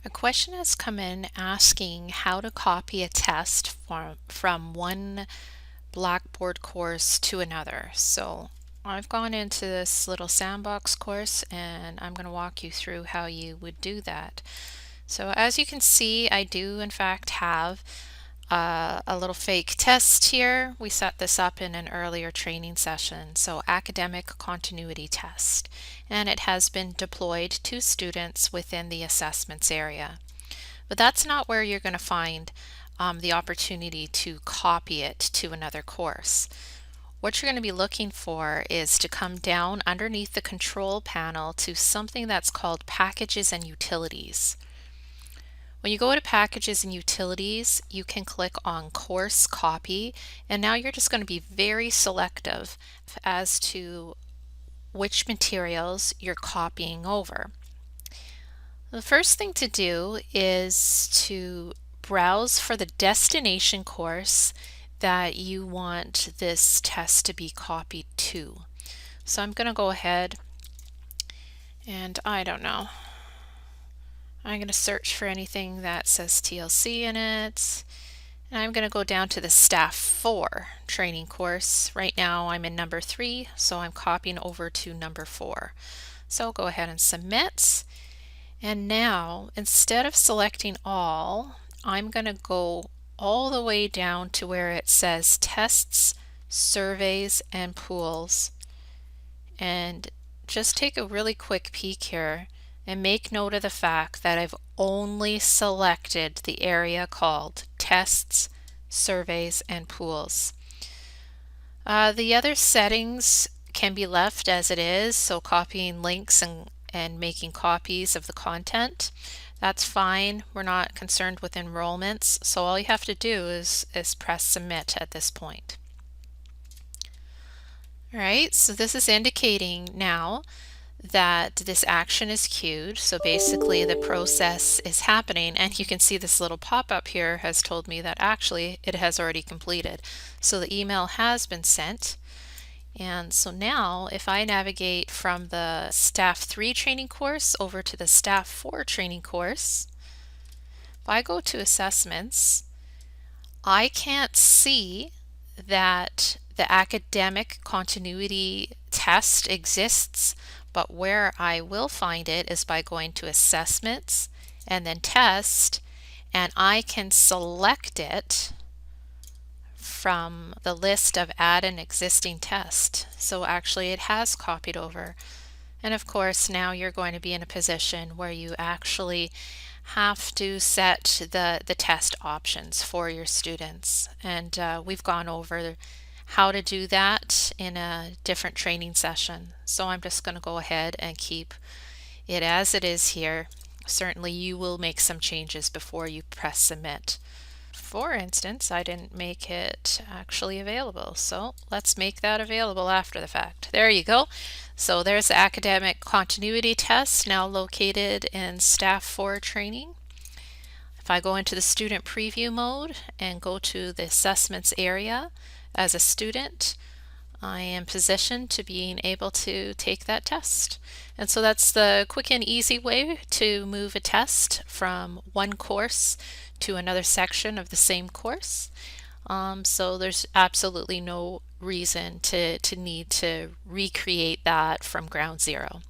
A question has come in asking how to copy a test from one Blackboard course to another. So I've gone into this little sandbox course and I'm going to walk you through how you would do that. So as you can see, I do in fact have a little fake test here. We set this up in an earlier training session. So academic continuity test. And it has been deployed to students within the assessments area. But that's not where you're going to find the opportunity to copy it to another course. What you're going to be looking for is to come down underneath the control panel to something that's called Packages and Utilities. When you go to Packages and Utilities, you can click on Course Copy, and now you're just going to be very selective as to which materials you're copying over. The first thing to do is to browse for the destination course that you want this test to be copied to. So I'm going to go ahead and I'm going to search for anything that says TLC in it. And I'm going to go down to the Staff 4 training course. Right now I'm in number 3, so I'm copying over to number 4. So I'll go ahead and submit. And now, instead of selecting all, I'm going to go all the way down to where it says Tests, Surveys, and Pools. And just take a really quick peek here and make note of the fact that I've only selected the area called Tests, Surveys, and Pools. The other settings can be left as it is, so copying links and making copies of the content. That's fine. We're not concerned with enrollments, so all you have to do is press submit at this point. Alright, so this is indicating now that this action is queued. So basically the process is happening, and you can see this little pop-up here has told me that actually it has already completed. So the email has been sent. And so now if I navigate from the Staff 3 training course over to the Staff 4 training course, if I go to assessments, I can't see that the academic continuity test exists, but where I will find it is by going to assessments and then test, and I can select it from the list of add an existing test. So actually it has copied over. And of course now you're going to be in a position where you actually have to set the test options for your students. And we've gone over how to do that in a different training session. So I'm just going to go ahead and keep it as it is here. Certainly you will make some changes before you press submit. For instance, I didn't make it actually available, so let's make that available after the fact. There you go. So there's the academic continuity test now located in Staff 4 training. If I go into the student preview mode and go to the assessments area as a student, I am positioned to being able to take that test. And so that's the quick and easy way to move a test from one course to another section of the same course. So there's absolutely no reason to need to recreate that from ground zero.